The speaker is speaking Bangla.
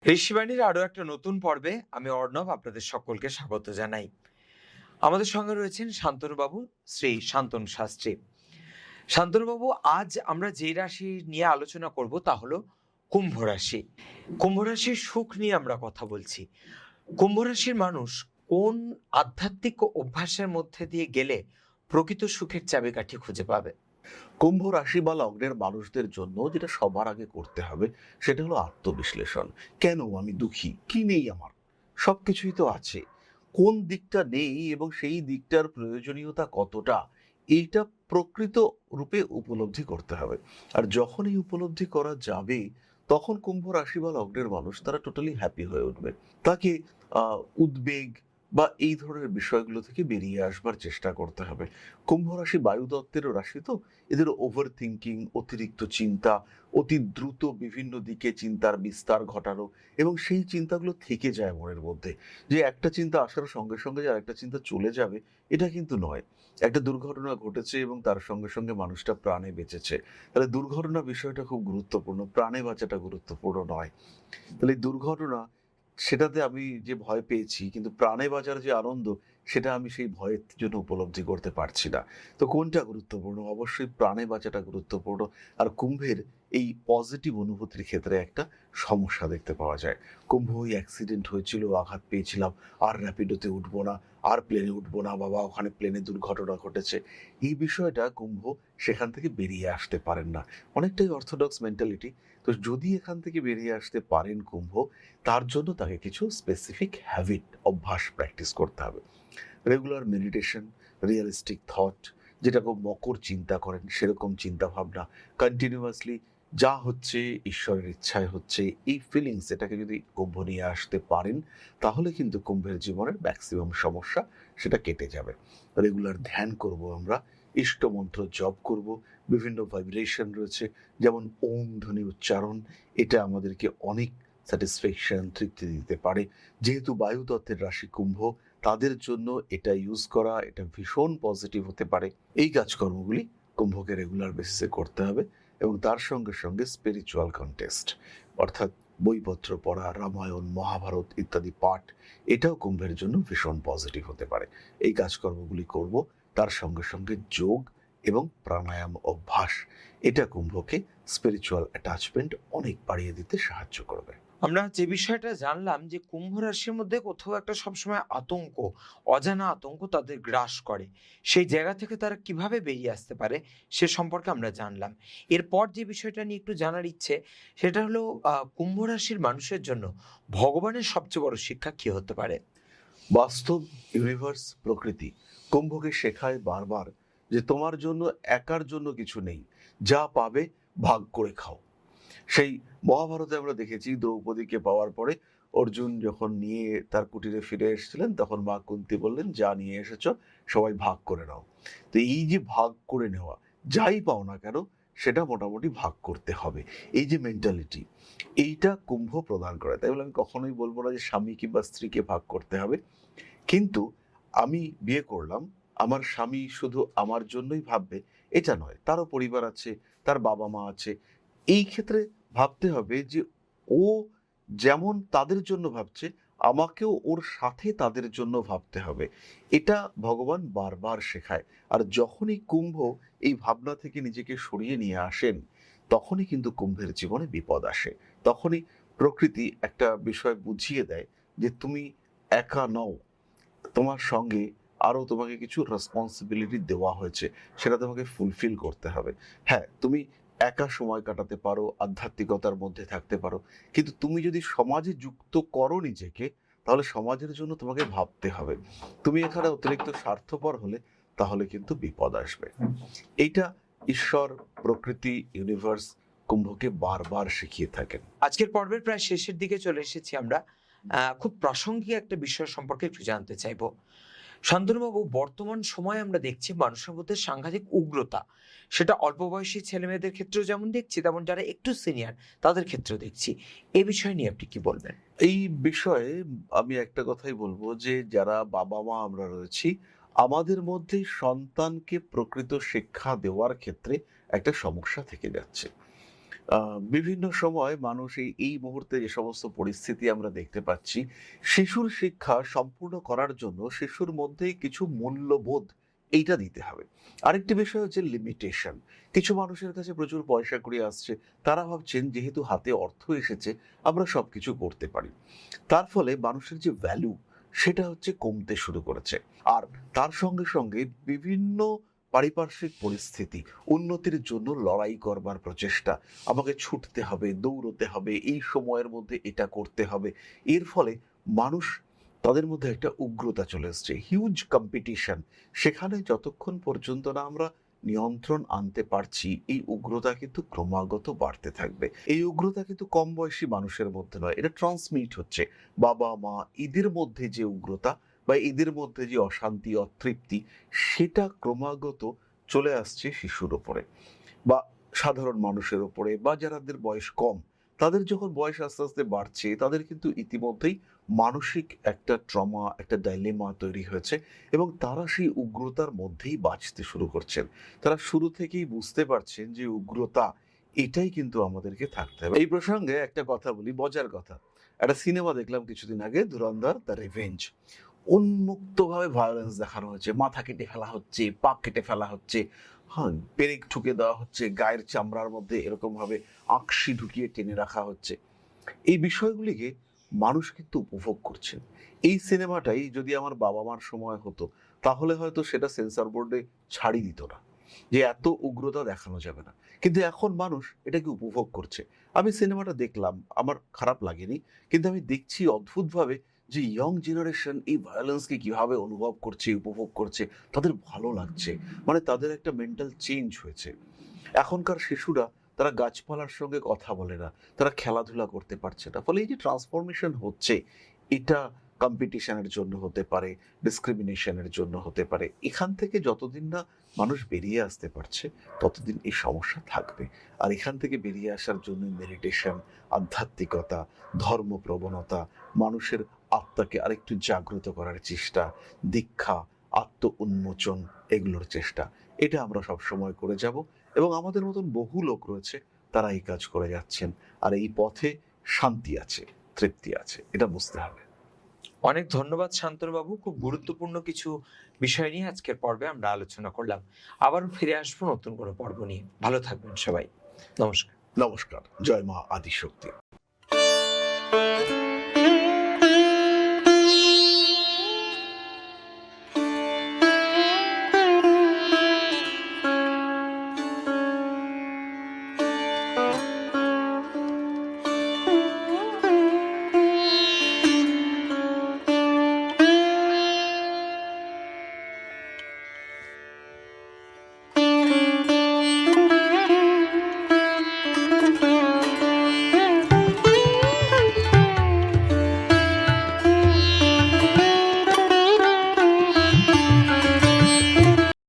ঋষিবাণীর আরো একটা নতুন পর্বে আমি অর্ণব আপনাদের সকলকে স্বাগত জানাই। আমাদের সঙ্গে রয়েছেন শান্তনুবাবু, শ্রী শান্তনু শাস্ত্রী। শান্তনুবাবু, আজ আমরা যে রাশি নিয়ে আলোচনা করব তা হলো কুম্ভ রাশি। কুম্ভ রাশির সুখ নিয়ে আমরা কথা বলছি। কুম্ভ রাশির মানুষ কোন আধ্যাত্মিক অভ্যাসের মধ্যে দিয়ে গেলে প্রকৃত সুখের চাবিকাঠি খুঁজে পাবে? কুম্ভ রাশি বা লগ্নের মানুষদের জন্য যেটা সবার আগে করতে হবে সেটা হলো আত্মবিশ্লেষণ। কেন আমি দুঃখী? কি নেই আমার? সবকিছুই তো আছে। কোন দিকটা নেই এবং সেই দিকটার প্রয়োজনীয়তা কতটা, এইটা প্রকৃত রূপে উপলব্ধি করতে হবে। আর যখন এই উপলব্ধি করা যাবে, তখন কুম্ভ রাশি বা লগ্নের মানুষ তারা টোটালি হ্যাপি হয়ে উঠবে। তাকে উদ্বেগ বা এই ধরনের বিষয়গুলো থেকে বেরিয়ে আসবার চেষ্টা করতে হবে। কুম্ভ রাশি বায়ুতত্ত্বের রাশি, তো এদের ওভার থিঙ্কিং, অতিরিক্ত চিন্তা, অতি দ্রুত বিভিন্ন দিকে চিন্তার বিস্তার ঘটানো, এবং সেই চিন্তাগুলো থেকে যায় মনের মধ্যে। যে একটা চিন্তা আসার সঙ্গে সঙ্গে যে আরেকটা চিন্তা চলে যাবে, এটা কিন্তু নয়। একটা দুর্ঘটনা ঘটেছে এবং তার সঙ্গে সঙ্গে মানুষটা প্রাণে বেঁচেছে, তাহলে দুর্ঘটনা বিষয়টা খুব গুরুত্বপূর্ণ, প্রাণে বাঁচাটা গুরুত্বপূর্ণ নয়। তাহলে এই দুর্ঘটনা, সেটাতে আমি যে ভয় পেয়েছি, কিন্তু প্রাণে বাঁচার যে আনন্দ, সেটা আমি সেই ভয়ের জন্য উপলব্ধি করতে পারছি না। তো কোনটা গুরুত্বপূর্ণ? অবশ্যই প্রাণে বাঁচাটা গুরুত্বপূর্ণ। আর কুম্ভের এই পজিটিভ অনুভূতির ক্ষেত্রে একটা সমস্যা দেখতে পাওয়া যায়। কুম্ভ ওই অ্যাক্সিডেন্ট হয়েছিল, আঘাত পেয়েছিলাম, আর র্যাপিডোতে উঠবো না, আর প্লেনে উঠবো না, বাবা ওখানে প্লেনে দুর্ঘটনা ঘটেছে, এই বিষয়টা কুম্ভ সেখান থেকে বেরিয়ে আসতে পারেন না। অনেকটাই অর্থোডক্স মেন্টালিটি। তো যদি এখান থেকে বেরিয়ে আসতে পারেন কুম্ভ, তার জন্য তাকে কিছু স্পেসিফিক হ্যাবিট, অভ্যাস প্র্যাকটিস করতে হবে। রেগুলার মেডিটেশন, রিয়েলিস্টিক থট, যেটাকে মকর চিন্তা করেন সেরকম চিন্তা ভাবনা, কন্টিনিউয়াসলি যা হচ্ছে ঈশ্বরের ইচ্ছায় হচ্ছে, এই ফিলিংস এটাকে যদি কুম্ভ নিয়ে আসতে পারেন, তাহলে কিন্তু কুম্ভের জীবনের ম্যাক্সিমাম সমস্যা সেটা কেটে যাবে। রেগুলার ধ্যান করব আমরা, ইষ্টমন্ত্র জপ করব, বিভিন্ন ভাইব্রেশন রয়েছে, যেমন ওম ধ্বনি উচ্চারণ, এটা আমাদেরকে অনেক স্যাটিসফ্যাকশন, তৃপ্তি দিতে পারে। যেহেতু বায়ুতত্ত্বের রাশি কুম্ভ, তাদের জন্য এটা ইউজ করা, এটা ভীষণ পজিটিভ হতে পারে। এই কাজকর্মগুলি কুম্ভকে রেগুলার বেসিসে করতে হবে, এবং তার সঙ্গে সঙ্গে স্পিরিচুয়াল কন্টেস্ট, অর্থাৎ বইপত্র পড়া, রামায়ণ, মহাভারত ইত্যাদি পাঠ, এটাও কুম্ভের জন্য ভীষণ পজিটিভ হতে পারে। এই কাজকর্মগুলি করব। তার সঙ্গে সঙ্গে যোগ এবং প্রাণায়াম অভ্যাস, এটা কুম্ভকে স্পিরিচুয়াল অ্যাটাচমেন্ট অনেক বাড়িয়ে দিতে সাহায্য করবে। আমরা যে বিষয়টা জানলাম যে কুম্ভ রাশির মধ্যে কোথাও একটা সবসময় আতঙ্ক, অজানা আতঙ্ক তাদের গ্রাস করে, সেই জায়গা থেকে তারা কিভাবে বেরিয়ে আসতে পারে সে সম্পর্কে আমরা জানলাম। এরপর যে বিষয়টা নিয়ে একটু জানার ইচ্ছে, সেটা হলো কুম্ভ রাশির মানুষের জন্য ভগবানের সবচেয়ে বড় শিক্ষা কি হতে পারে? বাস্তব, ইউনিভার্স, প্রকৃতি কুম্ভকে শেখায় বারবার যে তোমার জন্য একার জন্য কিছু নেই, যা পাবে ভাগ করে খাও। সেই মহাভারতে আমরা দেখেছি, দ্রৌপদীকে পাওয়ার পরে অর্জুন যখন নিয়ে তার কুটিরে ফিরে এসেছিলেন, তখন মা কুন্তি বললেন, যা নিয়ে এসেছো সবাই ভাগ করে নাও। তো এই যে ভাগ করে নেওয়া, যাই পাও না কেন সেটা মোটামুটি ভাগ করতে হবে, এই যে মেন্টালিটি, এইটা কুম্ভ প্রদান করে। তাই বলে আমি কখনোই বলবো না যে স্বামী কিংবা স্ত্রীকে ভাগ করতে হবে, কিন্তু আমি বিয়ে করলাম, আমার স্বামী শুধু আমার জন্যই ভাববে এটা নয়, তারও পরিবার আছে, তার বাবা মা আছে। এই ক্ষেত্রে ভাবতে হবে যে ও যেমন তাদের জন্য ভাবছে, আমাকেও ওর সাথে তাদের জন্য ভাবতে হবে। এটা ভগবান বারবার শেখায়। আর যখনই কুম্ভ এই ভাবনা থেকে নিজেকে সরিয়ে নিয়ে আসেন, তখনই কিন্তু কুম্ভের জীবনে বিপদ আসে। তখনই প্রকৃতি একটা বিষয় বুঝিয়ে দেয় যে তুমি একা নও, তোমার সঙ্গে আরো তোমাকে কিছু রেসপন্সিবিলিটি দেওয়া হয়েছে, সেটা তোমাকে ফুলফিল করতে হবে। হ্যাঁ, তুমি একা সময় কাটাতে পারো, আধ্যাত্মিকতার মধ্যে থাকতে পারো, কিন্তু তুমি যদি সমাজে যুক্ত করো নিজেকে, তাহলে সমাজের জন্য তোমাকে ভাবতে হবে। তুমি এখানে অতিরিক্ত স্বার্থপর হলে, তাহলে কিন্তু বিপদ আসবে। এইটা ঈশ্বর, প্রকৃতি, ইউনিভার্স কুম্ভকে বারবার শিখিয়ে থাকেন। আজকের পর্বের প্রায় শেষের দিকে চলে এসেছি আমরা। খুব প্রাসঙ্গিক একটা বিষয় সম্পর্কে একটু জানতে চাইবো। শান্তনুবাবু, বর্তমান সময়ে আমরা দেখছি মানুষের মধ্যে সাংঘাতিক উগ্রতা। সেটা অল্প বয়সী ছেলেমেয়েদের ক্ষেত্রেও যেমন দেখছি, তেমন যারা একটু সিনিয়র তাদের ক্ষেত্রেও দেখছি। এ বিষয় নিয়ে আপনি কি বলবেন? এই বিষয়ে আমি একটা কথাই বলবো যে যারা বাবা মা আমরা রয়েছি, আমাদের মধ্যে সন্তানকে প্রকৃত শিক্ষা দেওয়ার ক্ষেত্রে একটা সমস্যা থেকে যাচ্ছে। বিভিন্ন সময় মানুষ এই মুহূর্তে যে সমস্ত পরিস্থিতি আমরা দেখতে পাচ্ছি, শিশুর শিক্ষা সম্পূর্ণ করার জন্য শিশুর মধ্যেই কিছু মূল্যবোধ এইটা দিতে হবে। আরেকটি বিষয় হচ্ছে লিমিটেশন। কিছু মানুষের কাছে প্রচুর পয়সা কড়ি আসছে, তারা ভাবছেন যেহেতু হাতে অর্থ এসেছে আমরা সবকিছু করতে পারি। তার ফলে মানুষের যে ভ্যালু সেটা হচ্ছে কমতে শুরু করেছে। আর তার সঙ্গে সঙ্গে বিভিন্ন পারিপার্শ্বিক পরিস্থিতি, উন্নতির জন্য লড়াই করবার প্রচেষ্টা, আমাকে ছুটতে হবে, দৌড়তে হবে, এই সময়ের মধ্যে এটা করতে হবে। এর ফলে মানুষ, তাদের মধ্যে একটা উগ্রতা চলে এসছে, হিউজ কম্পিটিশন। সেখানে যতক্ষণ পর্যন্ত না আমরা নিয়ন্ত্রণ আনতে পারছি, এই উগ্রতা কিন্তু ক্রমাগত বাড়তে থাকবে। এই উগ্রতা কিন্তু কম বয়সী মানুষের মধ্যে নয়, এটা ট্রান্সমিট হচ্ছে বাবা মা, এদের মধ্যে যে উগ্রতা বা এদের মধ্যে যে অশান্তি, অতৃপ্তি, সেটা ক্রমাগত চলে আসছে শিশুর ওপরে বা সাধারণ মানুষের ওপরে, বা যাদের বয়স কম, তাদের যখন বয়স আস্তে আস্তে বাড়ছে, তাদের কিন্তু ইতিমধ্যেই মানসিক একটা ট্রমা, একটা ডাইলেমা তৈরি হয়েছে এবং তারা সেই উগ্রতার মধ্যেই বাঁচতে শুরু করছেন। তারা শুরু থেকেই বুঝতে পারছেন যে উগ্রতা, এটাই কিন্তু আমাদেরকে থাকতে হবে। এই প্রসঙ্গে একটা কথা বলি, মজার কথা। একটা সিনেমা দেখলাম কিছুদিন আগে, ধুরন্ধর দ্য রিভেঞ্জ। উন্মুক্তভাবে ভায়োলেন্স দেখানো হয়েছে, মাথা কেটে ফেলা হচ্ছে, পা কেটে ফেলা হচ্ছে, হ্যাঁ, পেরেক ঠুকে দেওয়া হচ্ছে, গায়ের চামড়ার মধ্যে এরকম ভাবে আঁকশি ঢুকিয়ে টেনে রাখা হচ্ছে। এই বিষয়গুলিকে মানুষ কিন্তু উপভোগ করছেন। এই সিনেমাটাই যদি আমার বাবা মার সময় হতো, তাহলে হয়তো সেটা সেন্সর বোর্ডে ছাড়ি দিত না, যে এত উগ্রতা দেখানো যাবে না। কিন্তু এখন মানুষ এটাকে উপভোগ করছে। আমি সিনেমাটা দেখলাম, আমার খারাপ লাগেনি, কিন্তু আমি দেখছি অদ্ভুতভাবে যে ইয়ং জেনারেশন এই ভায়োলেন্সকে কিভাবে অনুভব করছে, উপভোগ করছে, তাদের ভালো লাগছে। মানে তাদের একটা মেন্টাল চেঞ্জ হয়েছে। এখনকার শিশুরা, তারা গাছপালার সঙ্গে কথা বলে না, তারা খেলাধুলা করতে পারছে না। ফলে এই যে ট্রান্সফরমেশন হচ্ছে, এটা কম্পিটিশনের জন্য হতে পারে, ডিসক্রিমিনেশনের জন্য হতে পারে। এখান থেকে যতদিন না মানুষ বেরিয়ে আসতে পারছে, ততদিন এই সমস্যা থাকবে। আর এখান থেকে বেরিয়ে আসার জন্য মেডিটেশন, আধ্যাত্মিকতা, ধর্ম প্রবণতা, মানুষের আত্মাকে আরেকটু জাগ্রত করার চেষ্টা, দীক্ষা, আত্ম উন্মোচন, এগুলোর চেষ্টা, এটা আমরা সবসময় করে যাব। এবং আমাদের মতন বহু লোক রয়েছে, তারা এই কাজ করে যাচ্ছেন। আর এই পথে শান্তি আছে, তৃপ্তি আছে, এটা বুঝতে হবে। অনেক ধন্যবাদ শান্তনুবাবু, খুব গুরুত্বপূর্ণ কিছু বিষয় নিয়ে আজকের পর্বে আমরা আলোচনা করলাম। আবারও ফিরে আসবো নতুন কোনো পর্ব নিয়ে। ভালো থাকবেন সবাই। নমস্কার। নমস্কার। জয় মা আদিশক্তি।